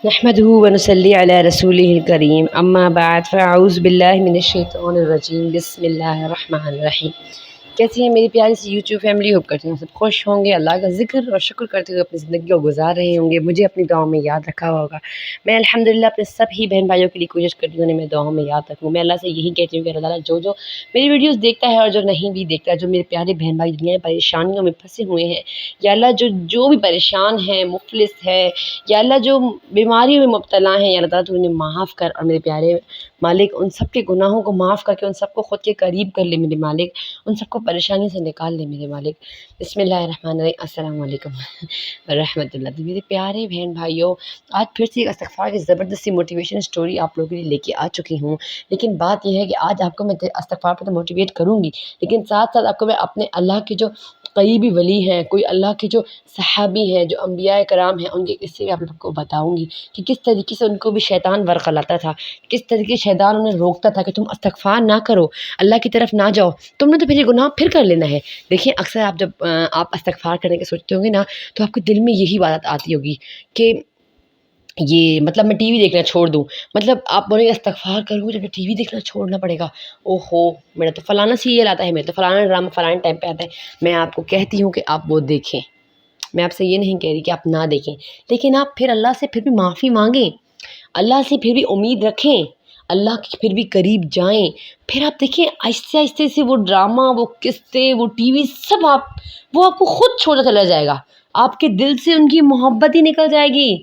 نحمده ونصلي على رسوله الكريم اما بعد فاعوذ باللہ من الشیطان الرجیم بسم اللہ الرحمن الرحیم۔ کیسی ہیں میری پیاری سی یوٹیوب فیملی؟ ہوپ کرتی ہوں سب خوش ہوں گے، اللہ کا ذکر اور شکر کرتے ہوئے اپنی زندگی کو گزار رہے ہوں گے، مجھے اپنی دعاؤں میں یاد رکھا ہوا ہوگا۔ میں الحمدللہ اپنے سب ہی بہن بھائیوں کے لیے کوشش کرتی ہوں انہیں میں دعاؤں میں یاد رکھوں۔ میں اللہ سے یہی کہتی ہوں کہ اللہ تعالیٰ جو میری ویڈیوز دیکھتا ہے اور جو نہیں بھی دیکھتا، جو میرے پیارے بہن بھائی دنیا میں پریشانیوں میں پھنسے ہوئے ہیں، یا اللہ جو بھی پریشان ہے، مفلس ہے، یا اللہ جو بیماریوں میں مبتلا ہیں، یا اللہ تعالیٰ تو انہیں معاف کر، اور میرے پیارے مالک ان سب کے گناہوں کو معاف کر کے ان سب کو خود کے قریب کر لے میرے مالک، ان سب کو پریشانی سے نکال لے میرے مالک۔ بسم اللہ الرحمن الرحیم۔ السلام علیکم ورحمۃ اللہ۔ تو میرے پیارے بہن بھائیوں، آج پھر سے ایک استغفار کی زبردستی موٹیویشن سٹوری آپ لوگوں کے لیے لے کے آ چکی ہوں، لیکن بات یہ ہے کہ آج آپ کو میں استغفار پر تو موٹیویٹ کروں گی، لیکن ساتھ ساتھ آپ کو میں اپنے اللہ کے جو قریبی ولی ہیں، کوئی اللہ کے جو صحابی ہیں، جو انبیاء کرام ہیں، ان کے قصے بھی آپ لوگ کو بتاؤں گی کہ کس طریقے سے ان کو بھی شیطان ورغلاتا تھا، کس طریقے سے شیطان انہیں روکتا تھا کہ تم استغفار نہ کرو، اللہ کی طرف نہ جاؤ، تم نے تو پھر یہ گناہ پھر کر لینا ہے۔ دیکھیں اکثر آپ جب آپ استغفار کرنے کے سوچتے ہوں گے نا، تو آپ کے دل میں یہی بات آتی ہوگی کہ یہ مطلب میں ٹی وی دیکھنا چھوڑ دوں، مطلب آپ بولیں گے استغفار کروں جب ٹی وی دیکھنا چھوڑنا پڑے گا، او ہو میرا تو فلانا سیریل آتا ہے، میرا تو فلانا ڈرامہ فلانا ٹائم پہ آتا ہے۔ میں آپ کو کہتی ہوں کہ آپ وہ دیکھیں، میں آپ سے یہ نہیں کہہ رہی کہ آپ نہ دیکھیں، لیکن آپ پھر اللہ سے پھر بھی معافی مانگیں، اللہ سے پھر بھی امید رکھیں، اللہ کے پھر بھی قریب جائیں، پھر آپ دیکھیں آہستہ آہستہ سے وہ ڈرامہ، وہ قصے، وہ ٹی وی سب وہ آپ کو خود چھوڑا چلا جائے گا، آپ کے دل سے ان کی محبت ہی نکل جائے گی۔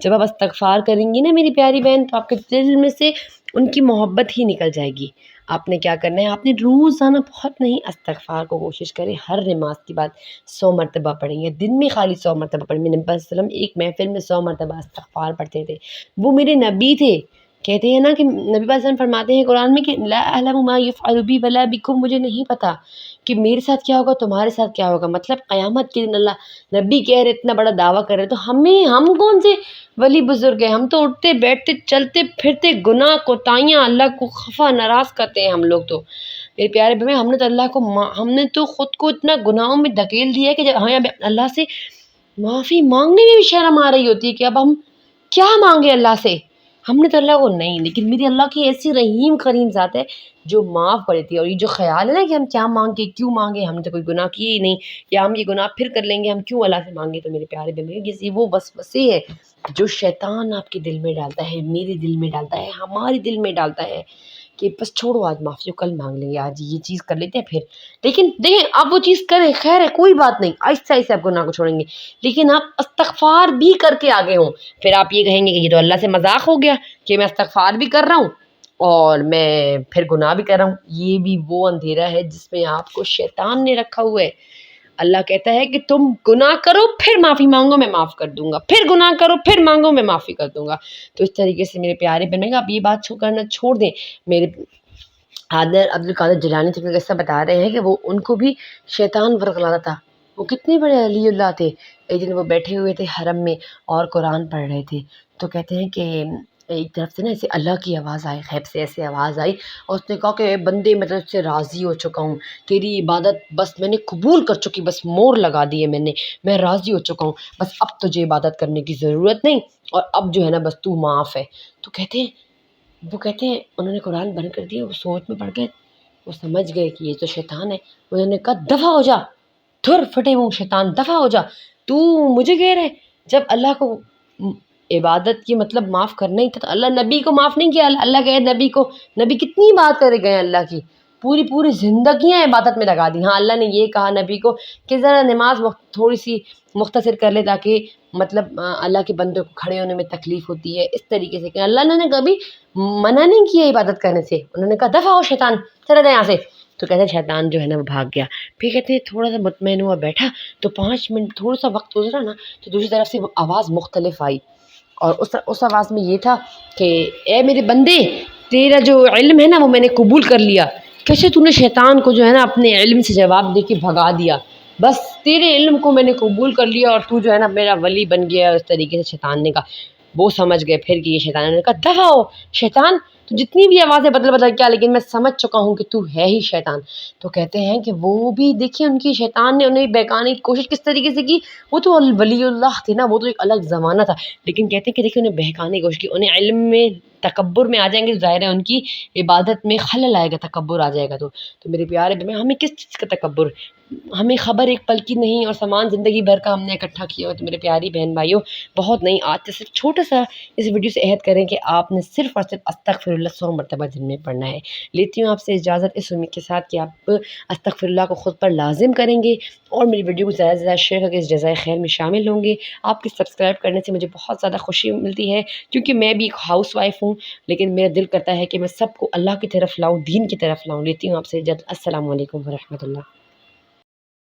جب آپ استغفار کریں گی نا میری پیاری بہن، تو آپ کے دل میں سے ان کی محبت ہی نکل جائے گی۔ آپ نے کیا کرنا ہے، آپ نے روزانہ بہت نہیں استغفار کو کوشش کریں، ہر نماز کے بعد 100 مرتبہ پڑھیں، یا دن میں خالی 100 مرتبہ پڑھیں۔ میرے نبی صلی اللہ علیہ وسلم ایک محفل میں 100 مرتبہ استغفار پڑھتے تھے، وہ میرے نبی تھے۔ کہتے ہیں نا کہ نبی صلی اللہ علیہ وسلم فرماتے ہیں قرآن میں کہ لا اعلم ما یفعل بی ولا بکم، مجھے نہیں پتہ کہ میرے ساتھ کیا ہوگا، تمہارے ساتھ کیا ہوگا، مطلب قیامت کے دن اللہ نبی کہہ رہے، اتنا بڑا دعویٰ کر رہے، تو ہم کون سے ولی بزرگ ہیں؟ ہم تو اٹھتے بیٹھتے چلتے پھرتے گناہ کوتاہیاں اللہ کو خفا ناراض کرتے ہیں ہم لوگ تو۔ میرے پیارے بھائی، ہم نے تو اللہ کو ہم نے تو خود کو اتنا گناہوں میں دھکیل دیا ہے کہ جب ہمیں اب اللہ سے معافی مانگنے میں بھی شرم آ رہی ہوتی ہے کہ اب ہم کیا مانگے اللہ سے، ہم نے تو اللہ کو نہیں، لیکن میری اللہ کی ایسی رحیم کریم ذات ہے جو معاف کر دیتی ہے۔ اور یہ جو خیال ہے نا کہ ہم کیا مانگے کیوں مانگے، ہم نے تو کوئی گناہ کیے ہی نہیں، یا ہم یہ گناہ پھر کر لیں گے، ہم کیوں اللہ سے مانگے؟ تو میرے پیارے بھائی، یہ وہ وسوسے ہے جو شیطان آپ کے دل میں ڈالتا ہے، میرے دل میں ڈالتا ہے، ہمارے دل میں ڈالتا ہے کہ بس چھوڑو آج معافی، کل مانگ لیں گے، آج یہ چیز کر لیتے ہیں پھر۔ لیکن دیکھیں آپ وہ چیز کریں، خیر ہے کوئی بات نہیں، آہستہ آہستہ آپ گناہ کو چھوڑیں گے، لیکن آپ استغفار بھی کر کے آگے ہوں۔ پھر آپ یہ کہیں گے کہ یہ تو اللہ سے مذاق ہو گیا کہ میں استغفار بھی کر رہا ہوں اور میں پھر گناہ بھی کر رہا ہوں۔ یہ بھی وہ اندھیرا ہے جس میں آپ کو شیطان نے رکھا ہوا ہے۔ اللہ کہتا ہے کہ تم گناہ کرو پھر معافی مانگو، میں معاف کر دوں گا، پھر گناہ کرو پھر مانگو، میں معافی کر دوں گا۔ تو اس طریقے سے میرے پیارے بہنوں آپ یہ بات کرنا چھوڑ دیں۔ میرے حضرت عبدالقادر جیلانی سے قصہ بتا رہے ہیں کہ وہ ان کو بھی شیطان ورغلاتا تھا، وہ کتنے بڑے ولی اللہ تھے۔ ایک دن وہ بیٹھے ہوئے تھے حرم میں اور قرآن پڑھ رہے تھے، تو کہتے ہیں کہ ایک طرف سے نا ایسے اللہ کی آواز آئی، غیب سے ایسے آواز آئی، اور اس نے کہا کہ اے بندے میں تجھ سے راضی ہو چکا ہوں، تیری عبادت بس میں نے قبول کر چکی، بس مور لگا دی ہے میں راضی ہو چکا ہوں، بس اب تجھے عبادت کرنے کی ضرورت نہیں، اور اب جو ہے نا بس تو معاف ہے۔ تو کہتے ہیں انہوں نے قرآن بند کر دیا، وہ سوچ میں پڑ گئے، وہ سمجھ گئے کہ یہ تو شیطان ہے۔ انہوں نے کہا دفع ہو جا، دھر پھٹے منہ شیطان، دفع ہو جا، تو مجھے کہہ رہے جب اللہ کو عبادت کی مطلب معاف کرنا ہی تھا تو اللہ نبی کو معاف نہیں کیا؟ اللہ کہے نبی کو، نبی کتنی بات کرے گئے اللہ کی، پوری زندگیاں عبادت میں لگا دی۔ ہاں اللہ نے یہ کہا نبی کو کہ ذرا نماز تھوڑی سی مختصر کر لے، تاکہ مطلب اللہ کے بندوں کو کھڑے ہونے میں تکلیف ہوتی ہے، اس طریقے سے کہ اللہ نے کبھی منع نہیں کیا عبادت کرنے سے۔ انہوں نے کہا دفع ہو شیطان، چلا جائے یہاں سے۔ تو کہتے ہیں شیطان جو ہے نا وہ بھاگ گیا۔ پھر کہتے ہیں تھوڑا سا مطمئن ہوا بیٹھا، تو 5 منٹ تھوڑا سا وقت گزرا نا، تو دوسری طرف سے آواز مختلف آئی، اور اس آواز میں یہ تھا کہ اے میرے بندے، تیرا جو علم ہے نا وہ میں نے قبول کر لیا۔ کیسے تو نے شیطان کو جو ہے نا اپنے علم سے جواب دے کے بھگا دیا، بس تیرے علم کو میں نے قبول کر لیا اور تو جو ہے نا میرا ولی بن گیا۔ اس طریقے سے شیطان نے کہا وہ سمجھ گئے پھر کہ یہ شیطان ہے۔ انہوں نے کہا دفع ہو شیطان، تو جتنی بھی آوازیں بدل کیا، لیکن میں سمجھ چکا ہوں کہ تو ہے ہی شیطان۔ تو کہتے ہیں کہ وہ بھی دیکھیں ان کی شیطان نے انہیں بہکانے کی کوشش کس طریقے سے کی۔ وہ تو ولی اللہ تھے نا، وہ تو ایک الگ زمانہ تھا، لیکن کہتے ہیں کہ دیکھیں انہیں بہکانے کی کوشش کی، انہیں علم میں تکبر میں آ جائیں گے، ظاہر ہے ان کی عبادت میں خلل آئے گا، تکبر آ جائے گا۔ تو میرے پیارے بہن، ہمیں کس چیز کا تکبر؟ ہمیں خبر ایک پل کی نہیں، اور سامان زندگی بھر کا ہم نے اکٹھا کیا ہو۔ تو میرے پیاری بہن بھائیوں، بہت نہیں، آج سے صرف چھوٹا سا اس ویڈیو سے عہد کریں کہ آپ نے صرف اور صرف استغفر اللہ 100 مرتبہ دن میں پڑھنا ہے۔ لیتی ہوں آپ سے اجازت اس امید کے ساتھ کہ آپ استغفر اللہ کو خود پر لازم کریں گے، اور میری ویڈیو کو زیادہ سے زیادہ شیئر کر کے اس جزائے خیر میں شامل ہوں گے۔ آپ کے سبسکرائب کرنے سے مجھے بہت زیادہ خوشی ملتی ہے، کیونکہ میں بھی ایک ہاؤس وائف ہوں، لیکن میرا دل کرتا ہے کہ میں سب کو اللہ کی طرف لاؤں، دین کی طرف لاؤں۔ لیتی ہوں آپ سے اجازت، السلام علیکم ورحمۃ اللہ۔